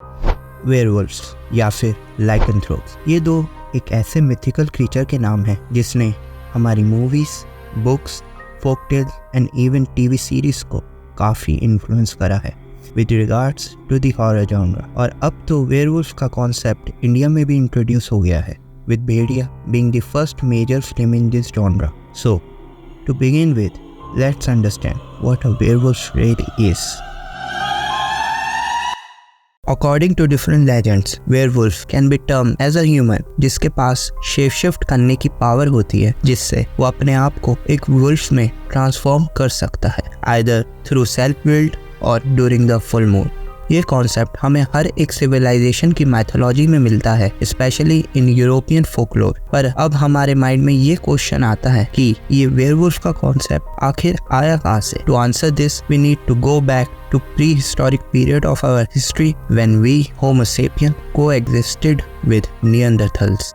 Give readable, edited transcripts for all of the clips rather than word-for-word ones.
Werewolves या फिर लाइकेंथ्रोप्स, ये दो एक ऐसे मिथिकल क्रीचर के नाम हैं जिसने हमारी movies, books, folktales and even TV series को काफ़ी इन्फ्लुएंस करा है with regards to the horror genre. और अब तो वेयरवुल्फ का कॉन्सेप्ट इंडिया में भी इंट्रोड्यूस हो गया है, with Bedia being the first major film in this genre. So, to begin with, let's understand what a werewolf really is. According to different legends, werewolf can be termed as a human जिसके पास shape shift करने की power होती है, जिससे वो अपने आप को एक वुल्फ में ट्रांसफॉर्म कर सकता है, either through self-willed or during the full moon. ये कॉन्सेप्ट हमें हर एक सिविलाइजेशन की मैथोलॉजी में मिलता है, स्पेशली इन यूरोपियन फोकलोर। पर अब हमारे माइंड में ये क्वेश्चन आता है कि ये वेयरवुल्फ का कॉन्सेप्ट आखिर आया कहाँ से? To answer this we need to go back to prehistoric period of our history when we Homo sapien coexisted with Neanderthals.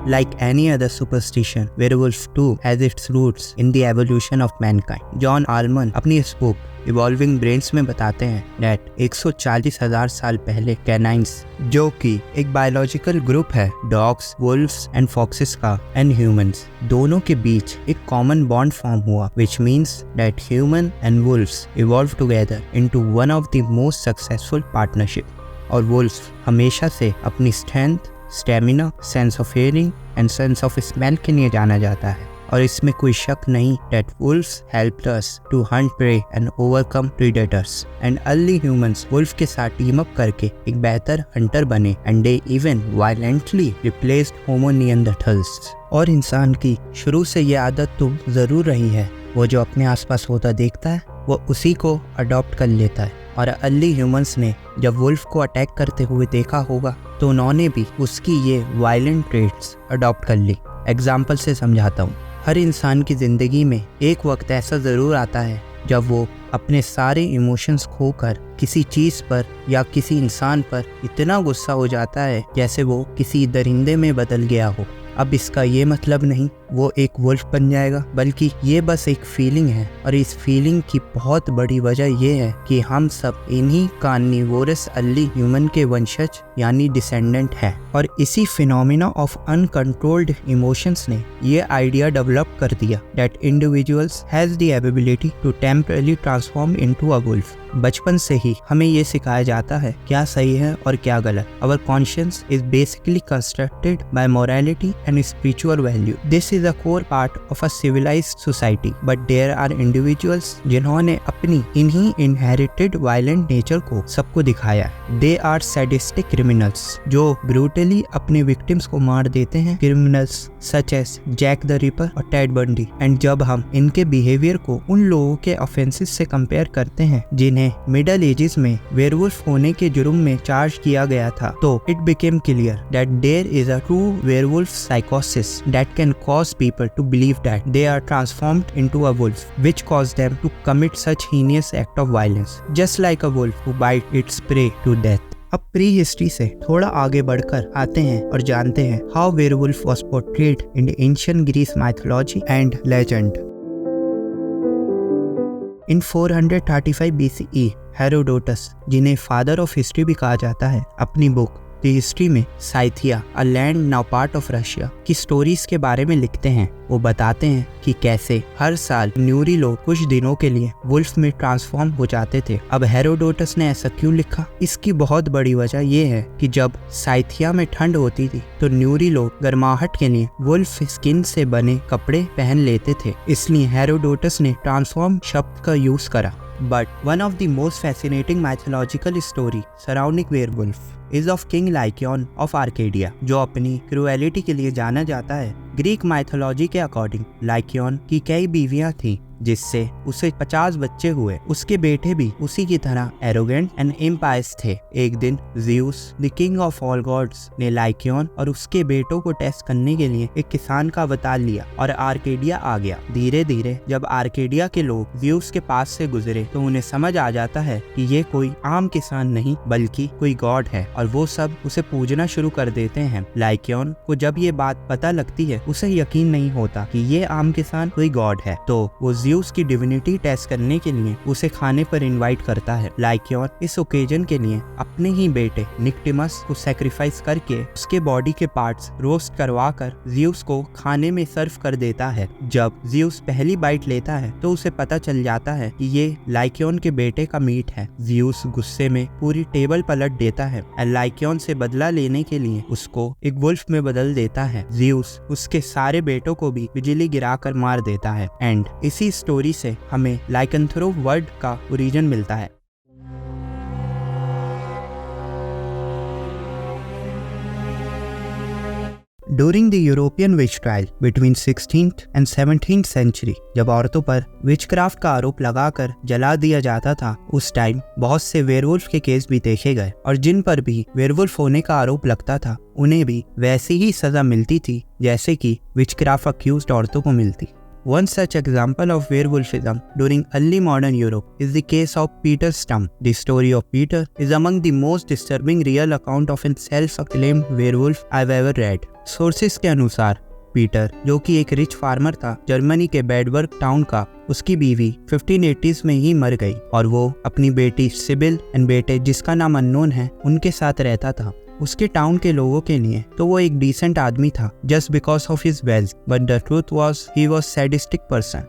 Like any other superstition, werewolf too has its roots in the evolution of mankind. John Allman अपनी इस book Evolving Brains में बताते हैं that 140,000 साल पहले canines, जो कि एक बायोलॉजिकल ग्रुप है डॉग्स, वुल्व्स एंड फॉक्सेस का, एंड ह्यूमंस, दोनों के बीच एक कॉमन बॉन्ड फॉर्म हुआ, which means that human and wolves evolved together into one of the most successful partnership. और वुल्व्स हमेशा से अपनी strength, stamina, sense of hearing and sense of smell के लिए जाना जाता है। और इसमें कोई शक नहीं that wolves helped us to hunt prey and overcome predators. And early humans wolf के साथ टीम अप करके एक बेहतर हंटर बने and they even violently replaced Homo neanderthals. और इंसान की शुरू से ये आदत तो ज़रूर रही है, वो जो अपने आसपास होता देखता है वो उसी को अडॉप्ट कर लेता है। और अर्ली ह्यूमंस ने जब वुल्फ को अटैक करते हुए देखा होगा तो उन्होंने भी उसकी ये वायलेंट ट्रेट्स अडॉप्ट कर ली। एग्जाम्पल से समझाता हूँ। हर इंसान की ज़िंदगी में एक वक्त ऐसा ज़रूर आता है जब वो अपने सारे इमोशंस खोकर किसी चीज़ पर या किसी इंसान पर इतना गुस्सा हो जाता है जैसे वो किसी दरिंदे में बदल गया हो। अब इसका ये मतलब नहीं वो एक वुल्फ बन जाएगा, बल्कि ये बस एक फीलिंग है। और इस फीलिंग की बहुत बड़ी वजह ये है कि हम सब इन्हीं कार्निवोरस अर्ली ह्यूमन के वंशज यानी डिसेंडेंट हैं। और इसी फिनोमिना ऑफ अनकंट्रोल्ड इमोशंस ने ये आइडिया डेवलप कर दिया that individuals has the ability to temporarily transform into a wolf. बचपन से ही हमें ये सिखाया जाता है क्या सही है और क्या गलत। Our conscience is basically constructed by morality and spiritual value. This is a core part of a civilized society, but there are individuals जिन्होंने अपनी इन्हीं inherited violent nature को सबको दिखाया है। They are sadistic criminals जो brutally अपने victims को मार देते हैं। Criminals such as Jack the Ripper और Ted Bundy। And जब हम इनके behavior को उन लोगों के offenses से compare करते हैं जिन्हें middle ages में werewolf होने के जुर्म में चार्ज किया गया था, तो it became clear that there is a true werewolf psychosis that can cause people to believe that they are transformed into a wolf, which cause them to commit such heinous act of violence, just like a wolf who bite its prey to death. अब pre history से थोड़ा आगे बढ़कर आते हैं और जानते हैं how werewolf was portrayed in the ancient Greece mythology and legend. In 435 BCE, Herodotus, जिन्हें फादर ऑफ हिस्ट्री भी कहा जाता है, अपनी बुक द हिस्ट्री में Cyathea, a land now part of Russia की स्टोरीज के बारे में लिखते हैं। वो बताते हैं कि कैसे हर साल न्यूरी लोग कुछ दिनों के लिए वुल्फ में ट्रांसफॉर्म हो जाते थे। अब हेरोडोटस ने ऐसा क्यों लिखा? इसकी बहुत बड़ी वजह ये है कि जब साइथिया में ठंड होती थी तो न्यूरी लोग गर्माहट के लिए वुल्फ स्किन से बने कपड़े पहन लेते थे, इसलिए हेरोडोटस ने ट्रांसफॉर्म शब्द का यूज करा। But one of the most fascinating mythological story surrounding werewolf is of King Lycaon of Arcadia, जो अपनी क्रूएलिटी के लिए जाना जाता है। ग्रीक माइथोलॉजी के अकॉर्डिंग लाइकियन की कई बीवियां थीं, जिससे उसे 50 बच्चे हुए। उसके बेटे भी उसी की तरह एरोगेंट एंड इम्पायस थे। एक दिन Zeus, the king of all gods, ने लाइकियन और उसके बेटों को टेस्ट करने के लिए एक किसान का अवतार लिया और आर्केडिया आ गया। धीरे धीरे जब आर्केडिया के लोग ज़्यूस के पास से गुजरे तो उन्हें समझ आ जाता है कि ये कोई आम किसान नहीं बल्कि कोई गॉड है, और वो सब उसे पूजना शुरू कर देते हैं। लाइकियन को जब ये बात पता लगती है उसे यकीन नहीं होता कि ये आम किसान कोई गॉड है, तो वो ज़्यूस की डिविनिटी टेस्ट करने के लिए उसे खाने पर इनवाइट करता है। लाइकियन इस ओकेजन के लिए अपने ही बेटे निक्टिमस को सैक्रिफाइस करके उसके बॉडी के पार्ट्स रोस्ट करवा कर ज़्यूस को खाने में सर्व कर देता है। जब ज़्यूस पहली बाइट लेता है तो उसे पता चल जाता है कि ये लाइकियन के बेटे का मीट है। ज़्यूस गुस्से में पूरी टेबल पलट देता है और लाइकियन से बदला लेने के लिए उसको एक वुल्फ में बदल देता है। ज़्यूस उसके सारे बेटों को भी बिजली गिराकर मार देता है। एंड इसी स्टोरी से हमें लाइकेंथ्रोप वर्ड का ओरिजिन मिलता है। During the European witch trial between 16th and 17th century, जब औरतों पर विचक्राफ्ट का आरोप लगाकर जला दिया जाता था, उस टाइम बहुत से वेयरवुल्फ के केस भी देखे गए और जिन पर भी वेयरवुल्फ होने का आरोप लगता था उन्हें भी वैसी ही सजा मिलती थी जैसे कि विचक्राफ्ट अक्यूज्ड औरतों को मिलती। One such example of werewolfism during early modern Europe is the case of Peter Stump. The story of Peter is among the most disturbing real account of a self-acclaimed werewolf I've ever read. Sources के अनुसार Peter, जो कि एक rich farmer था Germany के बेडवर्क town का, उसकी बीवी 1580s में ही मर गई और वो अपनी बेटी सिबिल एंड बेटे जिसका नाम अननोन है उनके साथ रहता था। उसके टाउन के लोगों के लिए तो वो एक डिसेंट आदमी था just because of his wealth, but the truth was he was sadistic person.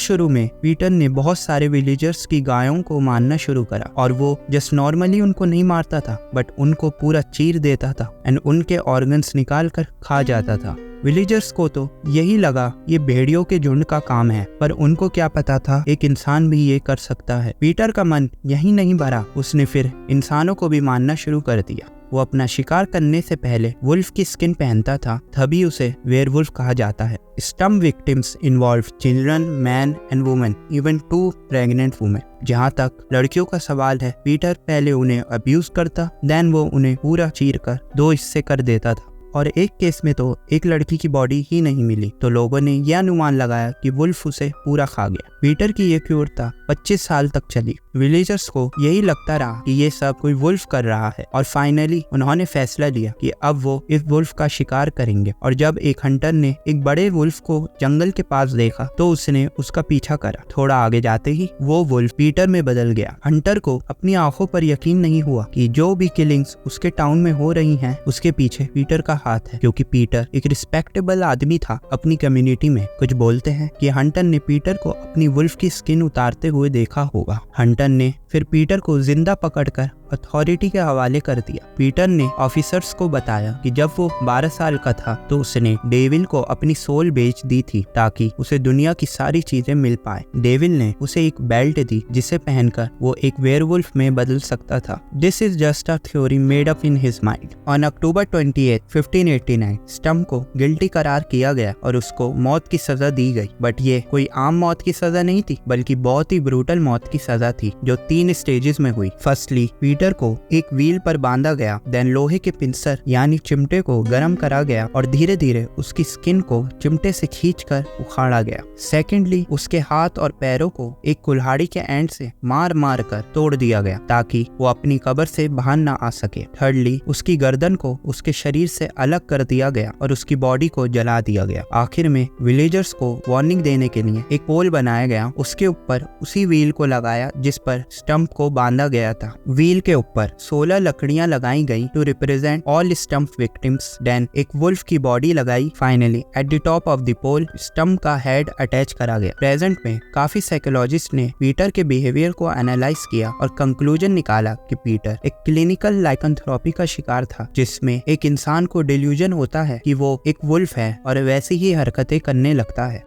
शुरू में पीटर ने बहुत सारे विलेजर्स की गायों को मारना शुरू करा और वो जस्ट नॉर्मली उनको नहीं मारता था बट उनको पूरा चीर देता था एंड उनके ऑर्गन्स निकाल कर खा जाता था। विलेजर्स को तो यही लगा ये भेड़ियों के झुंड का काम है, पर उनको क्या पता था एक इंसान भी ये कर सकता है। पीटर का मन यही नहीं भरा, उसने फिर इंसानों को भी मारना शुरू कर दिया। वो अपना शिकार करने से पहले वुल्फ की स्किन पहनता था, तभी उसे वेयरवुल्फ कहा जाता है। Stump victims involve children, man and women, even 2 pregnant women. जहाँ तक लड़कियों का सवाल है, पीटर पहले उन्हें अब्यूज करता, देन वो उन्हें पूरा चीर कर 2 हिस्से कर देता था और एक केस में तो एक लड़की की बॉडी ही नहीं मिली, तो लोगों ने यह अनुमान लगाया कि वुल्फ उसे पूरा खा गया। पीटर की ये क्रूरता 25 साल तक चली। विलेजर्स को यही लगता रहा कि ये सब कोई वुल्फ कर रहा है और फाइनली उन्होंने फैसला लिया कि अब वो इस वुल्फ का शिकार करेंगे। और जब एक हंटर ने एक बड़े वुल्फ को जंगल के पास देखा तो उसने उसका पीछा करा। थोड़ा आगे जाते ही वो वुल्फ पीटर में बदल गया। हंटर को अपनी आंखों पर यकीन नहीं हुआ कि जो भी किलिंग्स उसके टाउन में हो रही हैं उसके पीछे पीटर का हाथ है, क्योंकि पीटर एक रिस्पेक्टेबल आदमी था अपनी कम्युनिटी में। कुछ बोलते हैं कि हंटर ने पीटर को अपनी वुल्फ की स्किन उतारते हुए देखा होगा। हंटर ने फिर पीटर को जिंदा पकड़कर अथॉरिटी के हवाले कर दिया। पीटर ने ऑफिसर्स को बताया कि जब वो 12 साल का था तो उसने डेविल को अपनी सोल बेच दी थी ताकि उसे दुनिया की सारी चीजें मिल पाए। डेविल ने उसे एक बेल्ट दी जिसे पहनकर वो एक वेयरवुल्फ में बदल सकता था। This is just a theory made up in his mind. On October 28, 1589 stump को गिल्टी करार किया गया और उसको मौत की सजा दी गई। बट ये कोई आम मौत की सजा नहीं थी, बल्कि बहुत ही ब्रूटल मौत की सजा थी जो 3 स्टेजेस में हुई। फर्स्टली पीटर को एक व्हील पर बांधा गया, देन लोहे के पिंसर यानी चिमटे को गर्म करा गया और धीरे धीरे उसकी स्किन को चिमटे से खींचकर उखाड़ा गया। सेकेंडली उसके हाथ और पैरों को एक कुल्हाड़ी के एंड से मार मार कर तोड़ दिया गया ताकि वो अपनी कब्र से बाहर ना आ सके। थर्डली उसकी गर्दन को उसके शरीर से अलग कर दिया गया और उसकी बॉडी को जला दिया गया। आखिर में विलेजर्स को वार्निंग देने के लिए एक पोल बनाया गया, उसके ऊपर उसी व्हील को लगाया जिस पर स्टम्प को बांधा गया था। व्हील के ऊपर 16 लकड़ियां लगाई गई to represent all Stumpp victims. Then एक वुल्फ की बॉडी लगाई। Finally at the top of the pole Stumpp का हेड अटैच करा गया। प्रेजेंट में काफी साइकोलॉजिस्ट ने पीटर के बिहेवियर को एनालाइज किया और कंक्लूजन निकाला कि पीटर एक क्लिनिकल लाइकेंथ्रोपी का शिकार था, जिसमें एक इंसान को डिल्यूजन होता है कि वो एक वुल्फ है और वैसी ही हरकतें करने लगता है।